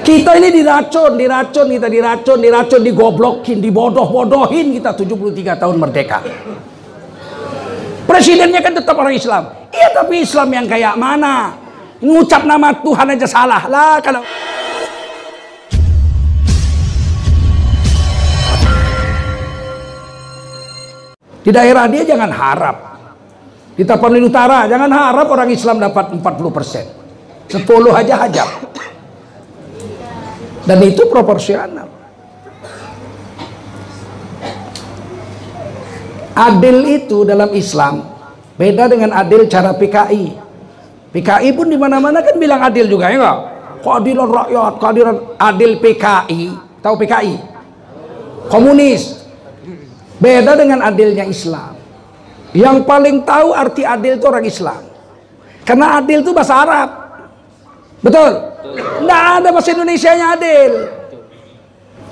Kita ini diracun, digoblokin, dibodoh-bodohin kita 73 tahun merdeka. Presidennya kan tetap orang Islam. Iya, tapi Islam yang kayak mana? Ngucap nama Tuhan aja salah lah kalau. Di daerah dia jangan harap. Di Tapanuli Utara jangan harap orang Islam dapat 40%. 10 aja hajab. Dan itu proporsional. Adil itu dalam Islam beda dengan adil cara PKI. PKI pun di mana-mana kan bilang adil juga, ya enggak? Keadilan rakyat, keadilan adil PKI. Tahu PKI? Komunis. Beda dengan adilnya Islam. Yang paling tahu arti adil itu orang Islam. Karena adil itu bahasa Arab. Betul? Nggak ada bahasa Indonesianya adil.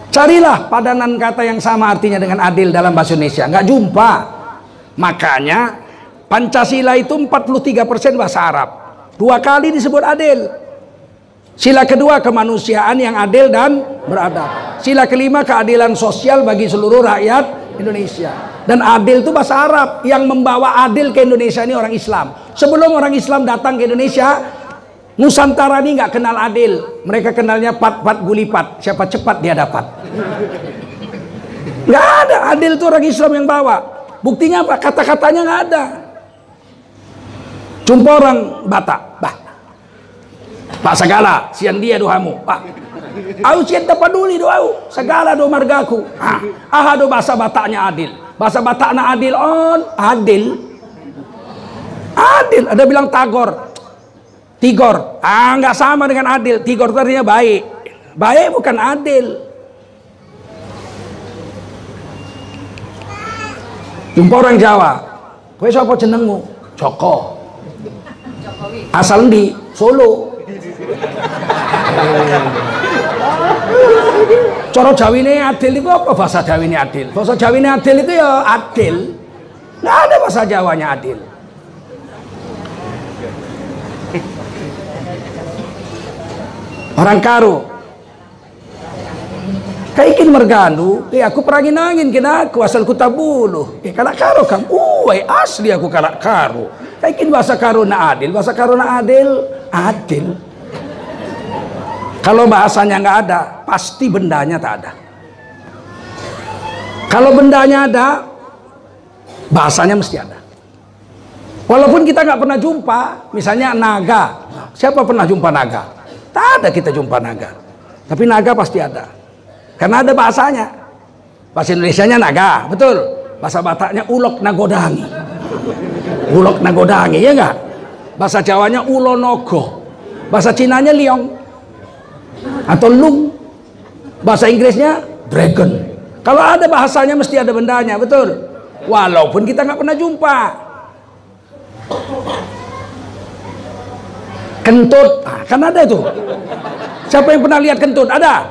Carilah padanan kata yang sama artinya dengan adil dalam bahasa Indonesia. Nggak jumpa. Makanya Pancasila itu 43% bahasa Arab. 2 kali disebut adil. Sila kedua kemanusiaan yang adil dan beradab. Sila kelima keadilan sosial bagi seluruh rakyat Indonesia. Dan adil itu bahasa Arab. Yang membawa adil ke Indonesia ini orang Islam. Sebelum orang Islam datang ke Indonesia, Nusantara ini nggak kenal adil. Mereka kenalnya pat-pat gulipat. Siapa cepat dia dapat. Nggak ada. Adil itu orang Islam yang bawa. Buktinya apa? Kata-katanya nggak ada. Jumpa orang Batak. Pak segala, sian dia doamu. Pak, aku sian tak peduli doamu. Segala do margaku. Do bahasa Bataknya adil. Bahasa Bataknya adil on. Adil. Adil. Ada bilang tagor. Tigor, nggak sama dengan adil. Tigor itu artinya baik. Baik bukan adil. Jumpa orang Jawa, kowe sapa jenengmu? Joko. Asal di Solo. Cara Jawine adil itu apa? Bahasa Jawine adil. Bahasa Jawine adil itu ya adil. Nggak ada bahasa Jawanya adil. Orang karo kaikin merganu, aku perangin angin kena aku asal ku tabuluh. Kalak karo kam, asli aku kalak karo. Kaikin bahasa karo na adil, bahasa karo na adil, adil. Kalau bahasanya nggak ada, pasti bendanya tak ada. Kalau bendanya ada, bahasanya mesti ada. Walaupun kita nggak pernah jumpa, misalnya naga, siapa pernah jumpa naga? Tak ada kita jumpa naga. Tapi naga pasti ada. Karena ada bahasanya. Bahasa Indonesianya naga, betul. Bahasa Bataknya ulok nagodangi. Ulok nagodangi, ya enggak? Bahasa Jawanya ulonogo. Bahasa Cinanya liong. Atau lung. Bahasa Inggrisnya dragon. Kalau ada bahasanya mesti ada bendanya, betul. Walaupun kita nggak pernah jumpa. Kentut, kan ada itu. Siapa yang pernah lihat kentut? Ada?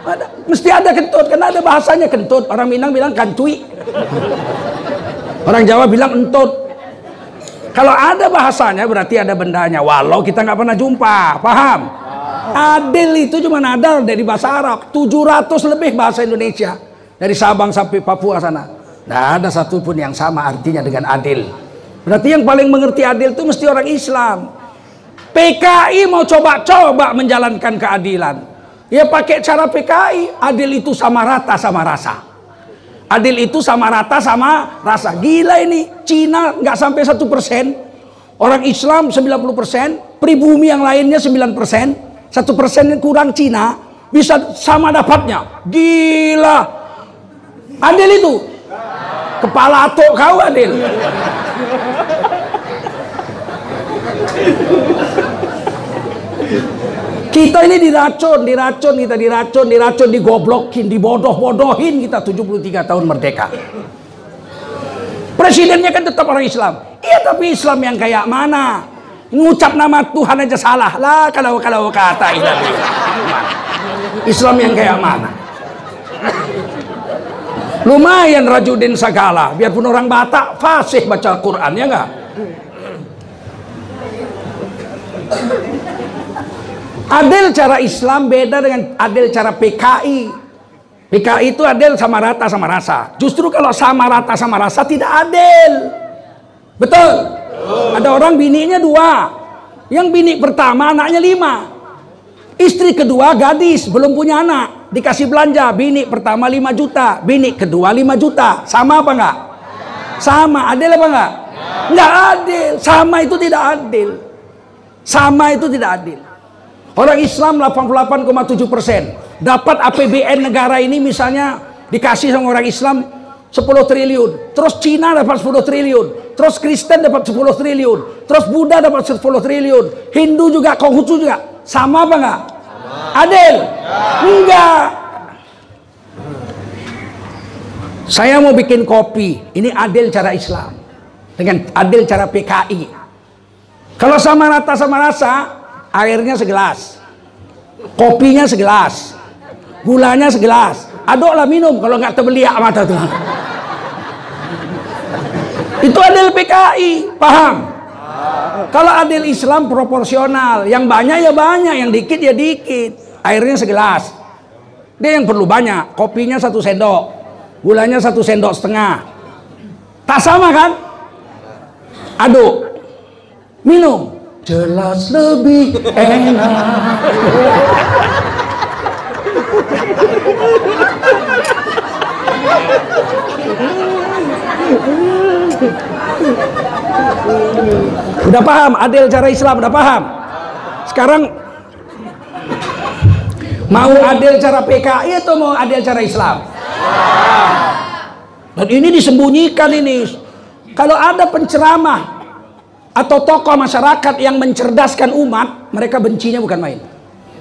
Ada. Mesti ada kentut, karena ada bahasanya kentut. Orang Minang bilang kantui. Orang Jawa bilang entut. Kalau ada bahasanya berarti ada bendanya. Walau kita nggak pernah jumpa, paham? Adil itu cuma ada dari bahasa Arab. 700 lebih bahasa Indonesia. Dari Sabang sampai Papua sana. Nggak ada satupun yang sama artinya dengan adil. Berarti yang paling mengerti adil itu mesti orang Islam. PKI mau coba-coba menjalankan keadilan. Ya pakai cara PKI. Adil itu sama rata sama rasa. Adil itu sama rata sama rasa. Gila ini. Cina nggak sampai 1%. Orang Islam 90%. Pribumi yang lainnya 9%. 1% kurang Cina. Bisa sama dapatnya. Gila. Adil itu. Kepala atok kau adil. Kita ini diracun, digoblokin, dibodoh-bodohin kita 73 tahun merdeka. Presidennya kan tetap orang Islam. Iya, tapi Islam yang kayak mana? Ngucap nama Tuhan aja salah lah kalau kata ini. Islam yang kayak mana? Lumayan Rajudin Sagala, biarpun orang Batak fasih baca Quran, ya enggak? Adil cara Islam beda dengan adil cara PKI. PKI itu adil sama rata sama rasa. Justru kalau sama rata sama rasa tidak adil. Betul? Ada orang bininya 2. Yang bini pertama anaknya 5. Istri kedua gadis, belum punya anak. Dikasih belanja, bini pertama 5 juta. Bini kedua 5 juta. Sama apa enggak? Sama. Adil apa enggak? Enggak adil. Sama itu tidak adil. Sama itu tidak adil. Orang Islam 88,7% dapat APBN negara ini, misalnya dikasih sama orang Islam 10 triliun, terus Cina dapat 10 triliun, terus Kristen dapat 10 triliun, terus Buddha dapat 10 triliun, Hindu juga, Konghucu juga. Sama apa enggak? Adil? Enggak. Saya mau bikin kopi, ini adil cara Islam dengan adil cara PKI. Kalau sama rata sama rasa, airnya segelas, kopinya segelas, gulanya segelas, aduklah minum, kalau nggak terbeliak mata tuh. Itu adil PKI, paham? Kalau adil Islam proporsional, yang banyak ya banyak, yang dikit ya dikit. Airnya segelas, dia yang perlu banyak, kopinya 1 sendok, gulanya 1 sendok setengah. Tak sama kan? Aduk, minum, jelas lebih enak. Udah paham adil cara Islam? Udah paham? Sekarang mau adil cara PKI atau mau adil cara Islam? Dan ini disembunyikan ini. Kalau ada penceramah atau tokoh masyarakat yang mencerdaskan umat, mereka bencinya bukan main.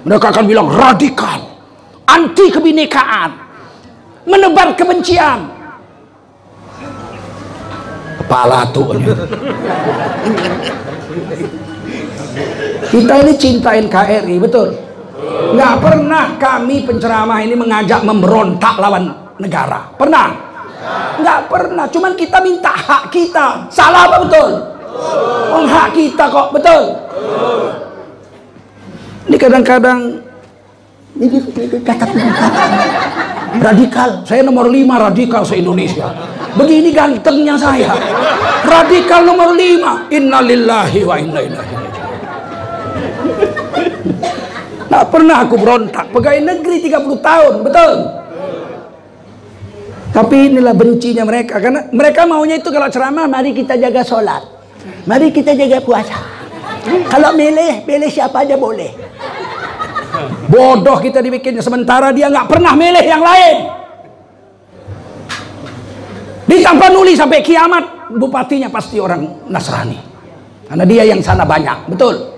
Mereka akan bilang radikal, anti kebinekaan, menebar kebencian. Kepala tuh. Kita ini cinta NKRI, betul? Nggak pernah kami penceramah ini mengajak memberontak lawan negara. Pernah? Nggak pernah. Cuman kita minta hak kita. Salah apa betul? Oh, hak kita kok, betul? Ini kadang-kadang ini kata radikal. Saya nomor 5 radikal se-Indonesia. Begini gantengnya saya. Radikal nomor 5. Innalillahi wa inna ilaihi raji'un. Nggak pernah aku berontak. Pegawai negeri 30 tahun, betul? Tapi inilah bencinya mereka, karena mereka maunya itu kalau ceramah, mari kita jaga sholat, mari kita jaga puasa. Kalau milih siapa aja boleh. Bodoh kita dibikinnya, sementara dia nggak pernah milih yang lain. Di Tapanuli sampai kiamat bupatinya pasti orang Nasrani, karena dia yang sana banyak, betul?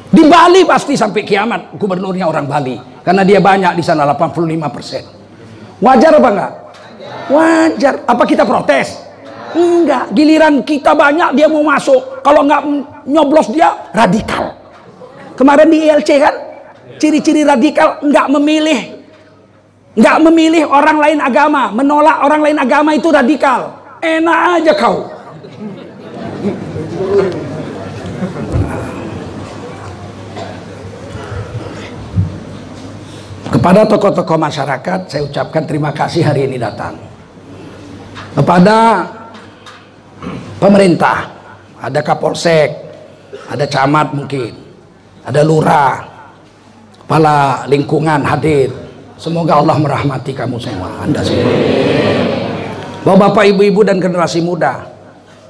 Di Bali pasti sampai kiamat gubernurnya orang Bali, karena dia banyak di sana 85%. Wajar apa enggak? Wajar. Apa kita protes? Enggak. Giliran kita banyak dia mau masuk. Kalau enggak nyoblos dia radikal. Kemarin di ILC kan, ciri-ciri radikal enggak memilih orang lain agama, menolak orang lain agama itu radikal. Enak aja kau. Kepada tokoh-tokoh masyarakat saya ucapkan terima kasih hari ini datang. Kepada pemerintah, ada Kapolsek, ada camat mungkin, ada lurah, kepala lingkungan hadir. Semoga Allah merahmati kamu semua, Anda semua. Bapak, ibu-ibu dan generasi muda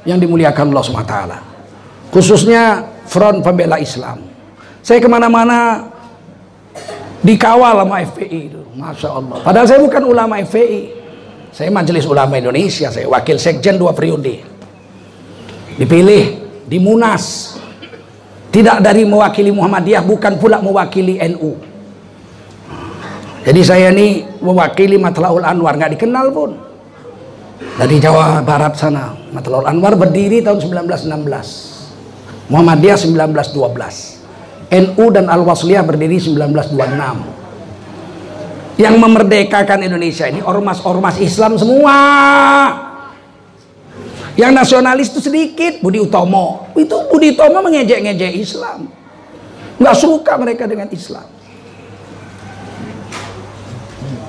yang dimuliakan Allah SWT, khususnya Front Pembela Islam. Saya kemana-mana dikawal sama FPI itu, Masya Allah. Padahal saya bukan ulama FPI, saya Majelis Ulama Indonesia, saya wakil sekjen 2 periode, dipilih di Munas, tidak dari mewakili Muhammadiyah, bukan pula mewakili NU. Jadi saya ini mewakili Matlaul Anwar, nggak dikenal pun, dari Jawa Barat sana. Matlaul Anwar berdiri tahun 1916, Muhammadiyah 1912. NU dan Al-Wasliyah berdiri 1926. Yang memerdekakan Indonesia ini ormas-ormas Islam semua. Yang nasionalis itu sedikit, Budi Utomo. Itu Budi Utomo mengejek-ngejek Islam. Nggak suka mereka dengan Islam.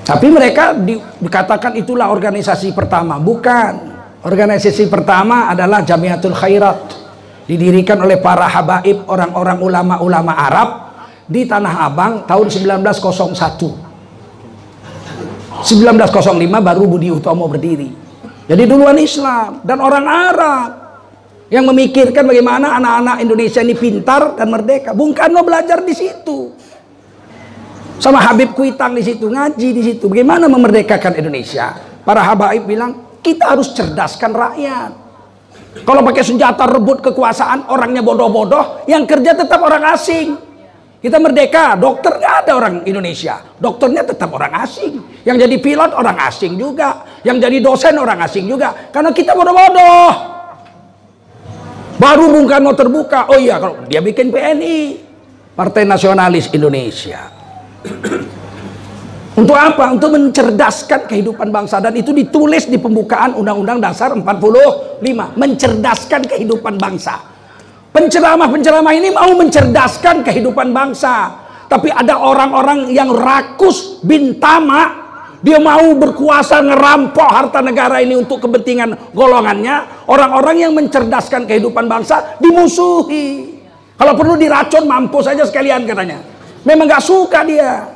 Tapi mereka dikatakan itulah organisasi pertama. Bukan. Organisasi pertama adalah Jamiatul Khairat, didirikan oleh para habaib, orang-orang ulama-ulama Arab di Tanah Abang tahun 1901. 1905 baru Budi Utomo berdiri. Jadi duluan Islam dan orang Arab yang memikirkan bagaimana anak-anak Indonesia ini pintar dan merdeka. Bung Karno belajar di situ, sama Habib Kuitang di situ, ngaji di situ. Bagaimana memerdekakan Indonesia? Para habaib bilang kita harus cerdaskan rakyat. Kalau pakai senjata rebut kekuasaan, orangnya bodoh-bodoh, yang kerja tetap orang asing. Kita merdeka, dokter nggak ada orang Indonesia, dokternya tetap orang asing. Yang jadi pilot orang asing juga, yang jadi dosen orang asing juga, karena kita bodoh-bodoh. Baru Bung Karno terbuka, oh iya kalau dia bikin PNI, Partai Nasionalis Indonesia. Untuk apa? Untuk mencerdaskan kehidupan bangsa, dan itu ditulis di pembukaan Undang-Undang Dasar 45, mencerdaskan kehidupan bangsa. Penceramah-penceramah ini mau mencerdaskan kehidupan bangsa, tapi ada orang-orang yang rakus bin tamak, dia mau berkuasa ngerampok harta negara ini untuk kepentingan golongannya. Orang-orang yang mencerdaskan kehidupan bangsa dimusuhi. Kalau perlu diracun, mampus saja sekalian katanya. Memang gak suka dia.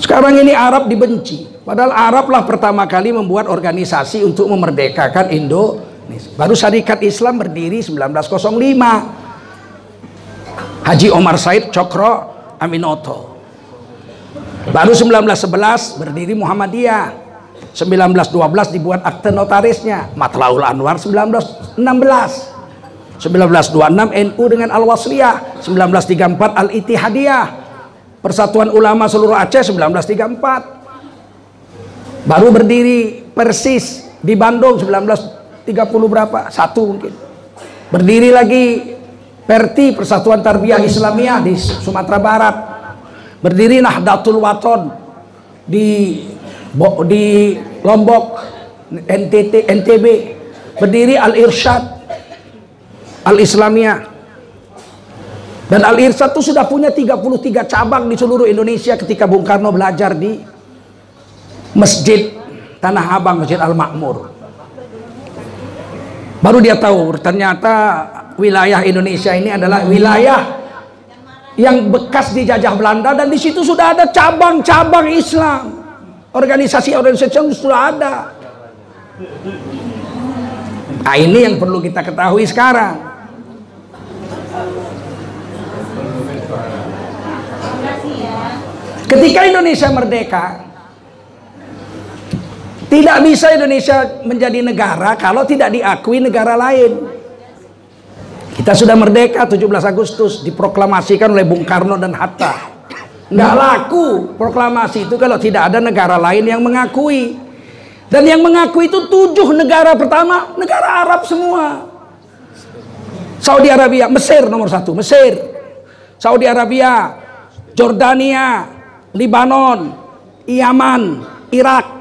Sekarang ini Arab dibenci, padahal Arab lah pertama kali membuat organisasi untuk memerdekakan Indonesia. Baru Syarikat Islam berdiri 1905. Haji Omar Said Cokro Aminoto. Baru 1911 berdiri Muhammadiyah. 1912 dibuat akte notarisnya. Matlaul Anwar 1916. 1926 NU dengan Al-Wasliyah. 1934 Al-Ittihadiyah. Persatuan Ulama Seluruh Aceh 1934. Baru berdiri Persis di Bandung 1930 berapa? Satu mungkin. Berdiri lagi Perti, Persatuan Tarbiyah Islamiyah di Sumatera Barat. Berdiri Nahdlatul Wathon di Lombok, NTB. Berdiri Al-Irsyad Al-Islamiyah. Dan Al-Irsyad itu sudah punya 33 cabang di seluruh Indonesia ketika Bung Karno belajar di Masjid Tanah Abang, Masjid Al-Makmur. Baru dia tahu ternyata wilayah Indonesia ini adalah wilayah yang bekas dijajah Belanda, dan di situ sudah ada cabang-cabang Islam. Organisasi-organisasi yang sudah ada. Nah, ini yang perlu kita ketahui sekarang. Ketika Indonesia merdeka, tidak bisa Indonesia menjadi negara kalau tidak diakui negara lain. Kita sudah merdeka 17 Agustus, diproklamasikan oleh Bung Karno dan Hatta. Nggak laku proklamasi itu kalau tidak ada negara lain yang mengakui. Dan yang mengakui itu 7 negara pertama, negara Arab semua. Saudi Arabia, Mesir nomor 1, Mesir. Saudi Arabia, Jordania, Libanon, Yaman, Irak.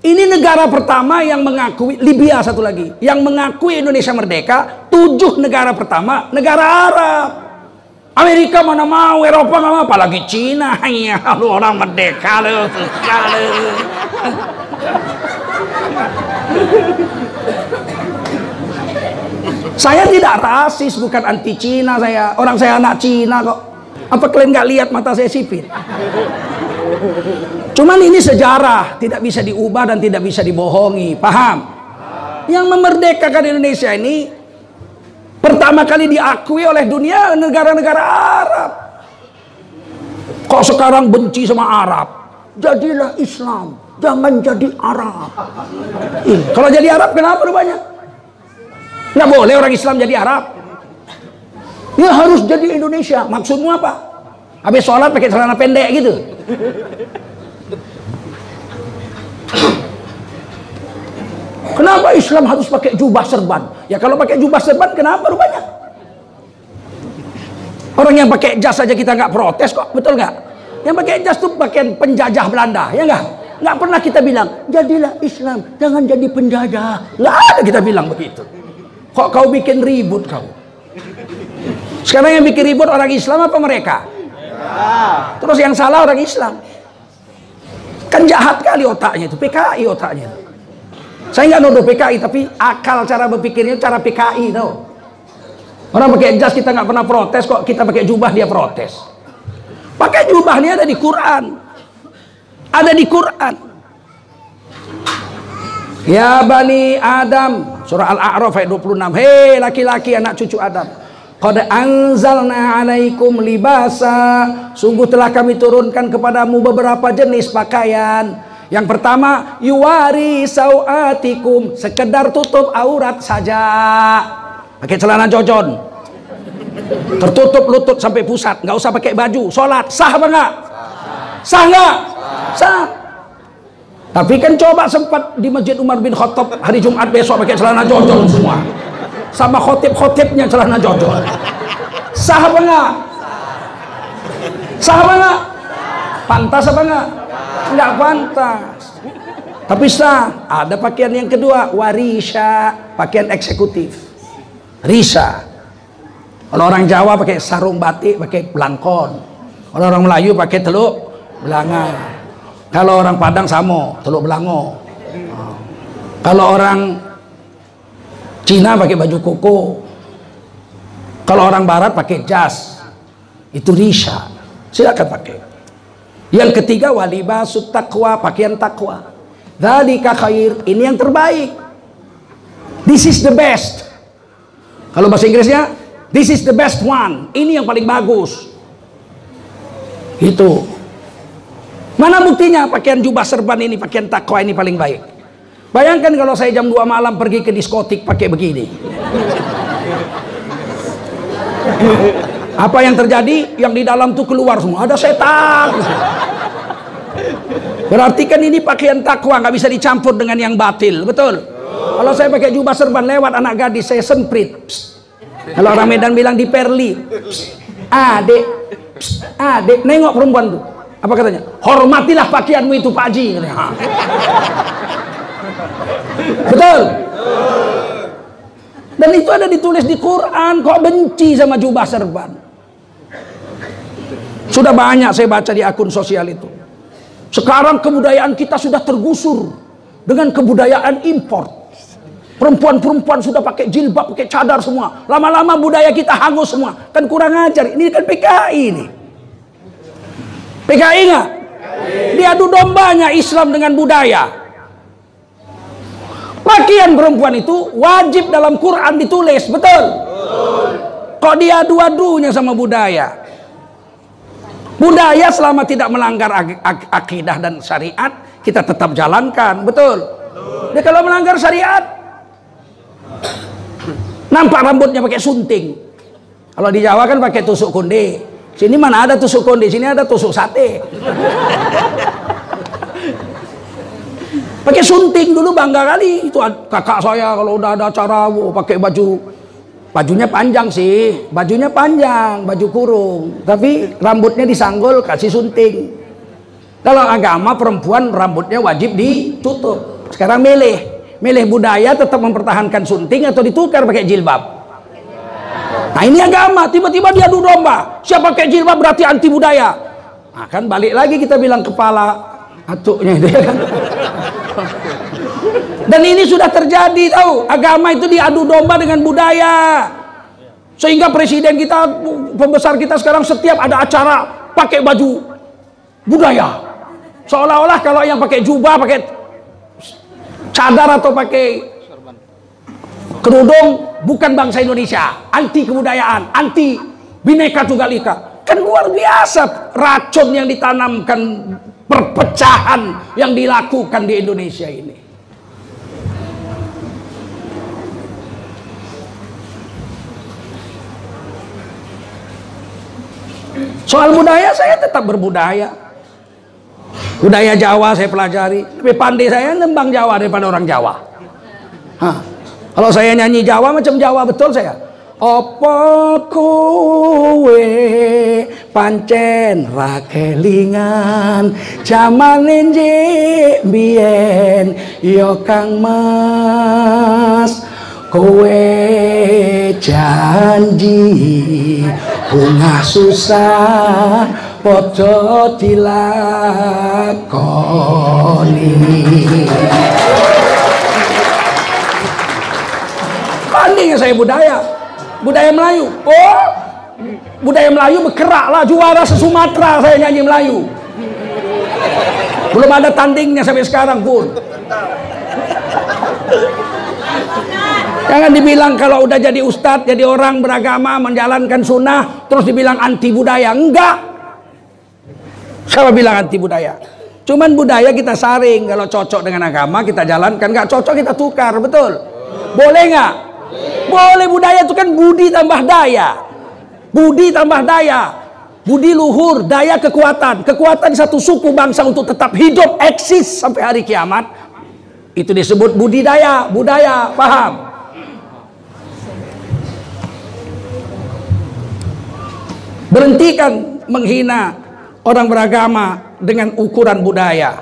Ini negara pertama yang mengakui. Libya satu lagi yang mengakui Indonesia merdeka. 7 negara pertama negara Arab. Amerika mana mau, Eropa nggak mau, apalagi Cina. Ya lu orang merdeka lu. Saya tidak rasis, bukan anti Cina saya. Orang saya anak Cina kok. Apa kalian nggak lihat mata saya sipit? Cuman ini sejarah, tidak bisa diubah dan tidak bisa dibohongi. Paham? Yang memerdekakan Indonesia ini pertama kali diakui oleh dunia negara-negara Arab. Kok sekarang benci sama Arab? Jadilah Islam, jangan jadi Arab. Kalau jadi Arab kenapa rupanya? Nggak boleh orang Islam jadi Arab. Ya harus jadi Indonesia. Maksudmu apa? Habis sholat pakai celana pendek gitu? Kenapa Islam harus pakai jubah serban? Ya kalau pakai jubah serban kenapa rupanya? Orang yang pakai jas saja kita nggak protes kok, betul nggak? Yang pakai jas tuh pakaian penjajah Belanda, ya nggak? Nggak pernah kita bilang, jadilah Islam, jangan jadi penjajah. Nggak ada kita bilang begitu. Kok kau bikin ribut kau? Sekarang yang bikin ribut orang Islam apa mereka? Terus yang salah orang Islam. Kan jahat kali otaknya itu, PKI otaknya. Saya nggak nuduh PKI, tapi akal cara berpikirnya cara PKI tau. Orang pakai jas kita nggak pernah protes, kok kita pakai jubah dia protes. Pakai jubah ini ada di Quran. Ada di Quran. Ya Bani Adam, surah Al-A'raf ayat 26. Hei laki-laki anak cucu Adam, qad anzalna alaikum libasa, sungguh telah kami turunkan kepadamu beberapa jenis pakaian. Yang pertama, yuwari sauatikum, sekedar tutup aurat saja. Pakai celana jojon, tertutup lutut sampai pusat, nggak usah pakai baju. Sholat sah apa nggak? Sah nggak? Sah. Tapi kan coba sempat di Masjid Umar bin Khattab hari Jumat besok pakai celana jojon semua, sama khotib-khotibnya celana jojon. Sah apa nggak? Sah apa nggak? Pantas apa nggak? Nggak pantas. Tapi sah. Ada pakaian yang kedua, warisha, pakaian eksekutif. Risa. Kalau orang Jawa pakai sarung batik, pakai belangkon. Kalau orang Melayu pakai teluk belanga. Kalau orang Padang samo, teluk belango. Kalau orang Cina pakai baju koko. Kalau orang Barat pakai jas. Itu risa. Silakan pakai. Yang ketiga, walibasut taqwa, pakaian takwa. Dzalika khair, ini yang terbaik. This is the best. Kalau bahasa Inggrisnya, this is the best one. Ini yang paling bagus. Itu. Mana buktinya pakaian jubah serban ini, pakaian takwa ini paling baik? Bayangkan kalau saya jam 2 malam pergi ke diskotik pakai begini. Apa yang terjadi? Yang di dalam tuh keluar semua. Ada setan. Berarti kan ini pakaian takwa, nggak bisa dicampur dengan yang batil, betul? Kalau saya pakai jubah serban lewat anak gadis, saya semprit. Kalau orang Medan bilang di perli. Adek, adek, nengok perempuan tuh. Apa katanya? Hormatilah pakaianmu itu Pak Haji. Betul? Dan itu ada ditulis di Quran. Kok benci sama jubah serban? Sudah banyak saya baca di akun sosial itu. Sekarang kebudayaan kita sudah tergusur dengan kebudayaan impor. Perempuan-perempuan sudah pakai jilbab, pakai cadar semua. Lama-lama budaya kita hangus semua. Kan kurang ajar. Ini kan PKI ini. PKI nggak? Diadu dombanya Islam dengan budaya. Pakaian perempuan itu wajib dalam Quran ditulis, betul? Kok diadu-adunya sama budaya? Budaya selama tidak melanggar akidah dan syariat, kita tetap jalankan, betul? Dia kalau melanggar syariat, nampak rambutnya pakai sunting. Kalau di Jawa kan pakai tusuk konde. Sini mana ada tusuk konde, sini ada tusuk sate. Pakai sunting dulu bangga kali. Itu kakak saya kalau udah ada acara pakai bajunya panjang sih, bajunya panjang, baju kurung, tapi rambutnya disanggul kasih sunting. Kalau agama perempuan rambutnya wajib ditutup. Sekarang milih budaya tetap mempertahankan sunting atau ditukar pakai jilbab. Nah ini agama, tiba-tiba dia adu domba. Siapa pakai jilbab berarti anti budaya. Nah kan balik lagi kita bilang kepala atuknya itu ya kan. Dan ini sudah terjadi tahu, agama itu diadu domba dengan budaya. Sehingga presiden kita, pembesar kita sekarang setiap ada acara pakai baju budaya. Seolah-olah kalau yang pakai jubah, pakai cadar atau pakai kerudung bukan bangsa Indonesia, anti kebudayaan, anti Bhinneka Tunggal Ika. Kan luar biasa racun yang ditanamkan, perpecahan yang dilakukan di Indonesia ini. Soal budaya saya tetap berbudaya. Budaya Jawa saya pelajari. Lebih pandai saya nembang Jawa daripada orang Jawa. Hah. Kalau saya nyanyi Jawa macam Jawa betul saya. Apa kowe pancen ra kelingan jaman njik biyen ya Kang Mas, kowe janji bunga susah padha dilakoni. Banding saya budaya Melayu. Oh, budaya Melayu bergeraklah, juara se-Sumatera saya nyanyi Melayu. Belum ada tandingnya sampai sekarang pun. Jangan dibilang kalau udah jadi ustadz, jadi orang beragama, menjalankan sunnah, terus dibilang anti budaya. Enggak. Siapa bilang anti budaya? Cuman budaya kita saring. Kalau cocok dengan agama kita jalankan, nggak cocok kita tukar, betul? Boleh nggak? Boleh. Budaya itu kan budi tambah daya. Budi tambah daya. Budi luhur, daya kekuatan. Kekuatan satu suku bangsa untuk tetap hidup, eksis sampai hari kiamat. Itu disebut budidaya, budaya, paham? Berhentikan menghina orang beragama dengan ukuran budaya.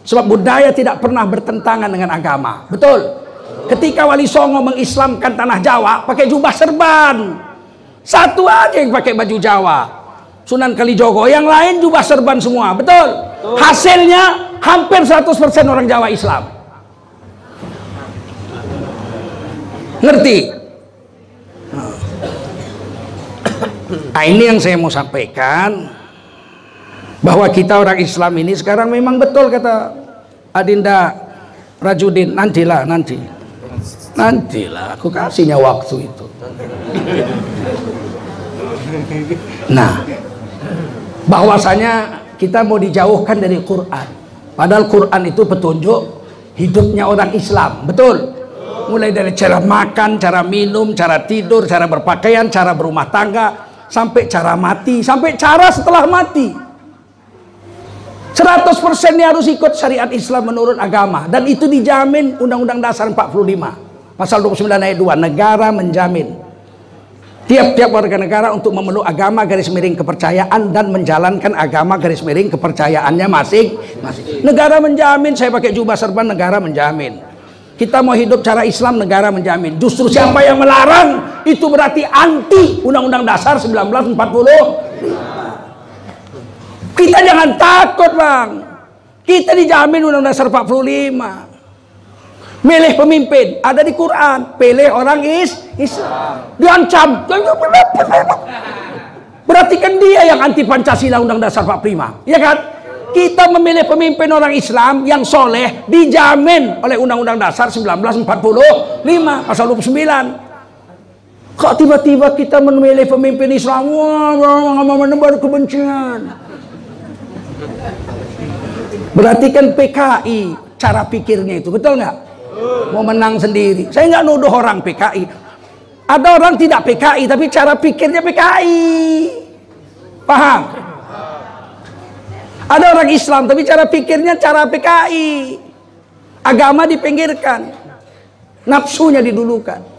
Sebab budaya tidak pernah bertentangan dengan agama. Betul? Ketika Wali Songo mengislamkan tanah Jawa pakai jubah serban, satu aja yang pakai baju Jawa, Sunan Kalijogo, yang lain jubah serban semua. Betul? Hasilnya hampir 100% orang Jawa Islam. Ngerti? Nah, ini yang saya mau sampaikan, bahwa kita orang Islam ini sekarang memang betul kata Adinda Rajudin, nantilah, aku kasihnya waktu itu. Nah, bahwasanya kita mau dijauhkan dari Quran, padahal Quran itu petunjuk hidupnya orang Islam, betul? Mulai dari cara makan, cara minum, cara tidur, cara berpakaian, cara berumah tangga, sampai cara mati, sampai cara setelah mati. 100% ini harus ikut syariat Islam menurut agama, dan itu dijamin Undang-Undang Dasar 45 pasal 29 ayat 2. Negara menjamin tiap-tiap warga negara untuk memeluk agama garis miring kepercayaan dan menjalankan agama garis miring kepercayaannya masing-masing. Negara menjamin. Saya pakai jubah serban, negara menjamin. Kita mau hidup cara Islam, negara menjamin. Justru siapa yang melarang itu berarti anti Undang-Undang Dasar 1945. Kita jangan takut, Bang. Kita dijamin Undang-Undang Dasar 45. Milih pemimpin ada di Quran. Pilih orang Islam. Diancam. Berarti kan dia yang anti Pancasila Undang Dasar 45. Ya kan? Kita memilih pemimpin orang Islam yang soleh dijamin oleh Undang-Undang Dasar 1945 pasal 29. Kok tiba-tiba kita memilih pemimpin Islam? Wah, menebar kebencian. Berarti kan PKI cara pikirnya itu, betul nggak? Mau menang sendiri. Saya nggak nuduh orang PKI. Ada orang tidak PKI tapi cara pikirnya PKI. Paham? Ada orang Islam tapi cara pikirnya cara PKI. Agama dipinggirkan, nafsunya didulukan.